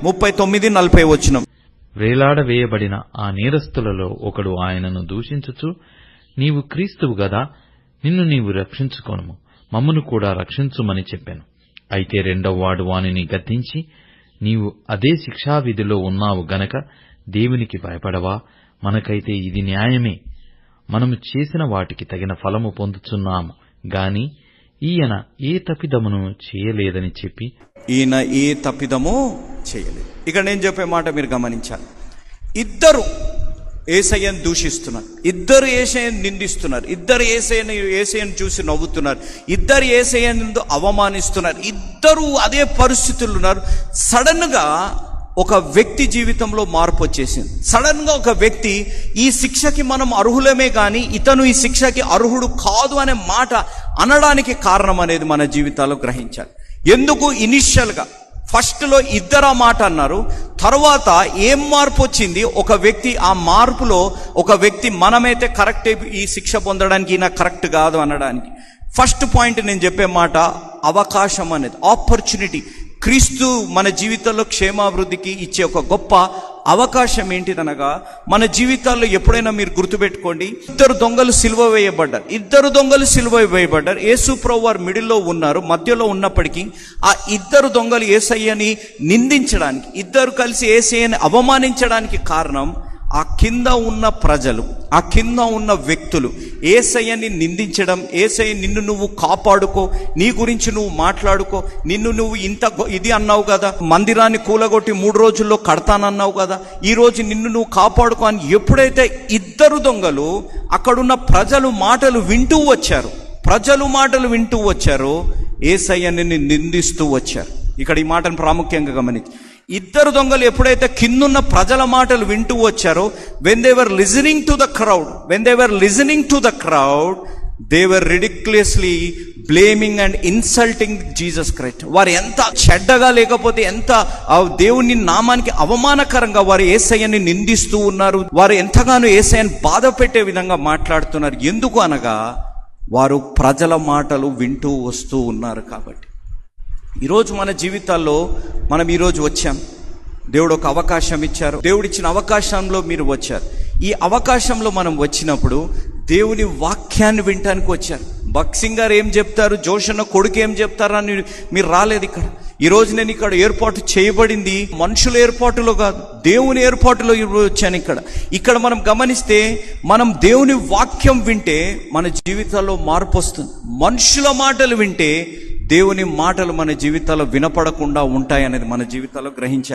39-40 వచనం. వేలాడవేయబడిన ఆ నేరస్తులలో ఒకడు ఆయనను దూషించుచు, నీవు క్రీస్తువు గదా, నిన్ను నీవు రక్షించుకొనుము, మమ్మను కూడా రక్షించుమని చెప్పాను. అయితే రెండవవాడు వానిని గద్దించి, నీవు అదే శిక్షావిధిలో ఉన్నావు గనక దేవునికి భయపడవా? మనకైతే ఇది న్యాయమే. మనము చేసిన వాటికి తగిన ఫలము పొందుచున్నాము గాని ఈయన ఏ తప్పిదమును చేయలేదని చెప్పి, ఈయన ఏ తప్పిదము చేయలేదు. ఇక్కడ నేను చెప్పే మాట మీరు గమనించాలి. ఇద్దరు యేసయ్యను దూషిస్తున్నారు, ఇద్దరు యేసయ్యను నిందిస్తున్నారు, ఇద్దరు యేసయ్యను చూసి నవ్వుతున్నారు, ఇద్దరు యేసయ్యను అవమానిస్తున్నారు, ఇద్దరు అదే పరిస్థితులు ఉన్నారు. సడన్ గా ఒక వ్యక్తి జీవితంలో మార్పు వచ్చేసింది. సడన్ గా ఒక వ్యక్తి, ఈ శిక్షకి మనం అర్హులమే కానీ ఇతను ఈ శిక్షకి అర్హుడు కాదు అనే మాట అనడానికి కారణం అనేది మన జీవితాల్లో గ్రహించాలి. ఎందుకు? ఇనిషియల్ గా ఫస్ట్ లో ఇద్దరు ఆ మాట అన్నారు, తర్వాత ఏం మార్పు వచ్చింది? ఒక వ్యక్తి, ఆ మార్పులో ఒక వ్యక్తి మనమైతే కరెక్ట్ ఈ శిక్ష పొందడానికి ఈయన కరెక్ట్ కాదు అనడానికి. ఫస్ట్ పాయింట్ నేను చెప్పే మాట అవకాశం అనేది, ఆపర్చునిటీ. క్రీస్తు మన జీవితంలో క్షేమాభివృద్ధికి ఇచ్చే ఒక గొప్ప అవకాశం ఏంటిదనగా, మన జీవితాల్లో ఎప్పుడైనా మీరు గుర్తుపెట్టుకోండి, ఇద్దరు దొంగలు సిలువ వేయబడ్డారు. యేసు ప్రభువు వారు మిడిల్లో ఉన్నారు, మధ్యలో ఉన్నప్పటికీ ఆ ఇద్దరు దొంగలు యేసయ్యని నిందించడానికి, ఇద్దరు కలిసి యేసయ్యని అవమానించడానికి కారణం, ఆ కింద ఉన్న ప్రజలు, ఆ కింద ఉన్న వ్యక్తులు యేసయ్యని నిందించడం. యేసయ్య నిన్ను నువ్వు కాపాడుకో, నీ గురించి నువ్వు మాట్లాడుకో, నిన్ను నువ్వు ఇది అన్నావు కదా, మందిరాన్ని కూలగొట్టి 3 రోజుల్లో కడతానన్నావు కదా, ఈ రోజు నిన్ను నువ్వు కాపాడుకో అని ఎప్పుడైతే ఇద్దరు దొంగలు అక్కడున్న ప్రజలు మాటలు వింటూ వచ్చారో యేసయ్యని నిందిస్తూ వచ్చారు. ఇక్కడ ఈ మాటను ప్రాముఖ్యంగా గమనించి, ఇద్దరు దొంగలు ఎప్పుడైతే కిందున్న ప్రజల మాటలు వింటూ వచ్చారో, when they were listening to the crowd, they were ridiculously blaming and insulting Jesus Christ. వారు ఎంత చెడ్డగా, లేకపోతే ఎంత దేవుని నామానికి అవమానకరంగా వారు యేసయ్యని నిందిస్తూ ఉన్నారు. వారు ఎంతగానో యేసయ్యని బాధ పెట్టే విధంగా మాట్లాడుతున్నారు. ఎందుకు అనగా, వారు ప్రజల మాటలు వింటూ వస్తూ ఉన్నారు. కాబట్టి ఈరోజు మన జీవితాల్లో మనం ఈరోజు వచ్చాం, దేవుడు ఒక అవకాశం ఇచ్చారు, దేవుడిచ్చిన అవకాశంలో మీరు వచ్చారు. ఈ అవకాశంలో మనం వచ్చినప్పుడు దేవుని వాక్యాన్ని వినటానికి వచ్చారు. భక్సింగ్ గారు ఏం చెప్తారు, జోషన్న కొడుకు ఏం చెప్తారు అని మీరు రాలేదు. ఇక్కడ ఈరోజు నేను ఇక్కడ ఏర్పాటు చేయబడింది మనుషుల ఏర్పాటులో కాదు, దేవుని ఏర్పాటులో వచ్చాను. ఇక్కడ మనం గమనిస్తే, మనం దేవుని వాక్యం వింటే మన జీవితాల్లో మార్పు వస్తుంది. మనుషుల మాటలు వింటే దేవుని మాటలు మన జీవితాల్లో వినపడకుండా ఉంటాయి అనేది మన జీవితాల్లో గ్రహించాలి.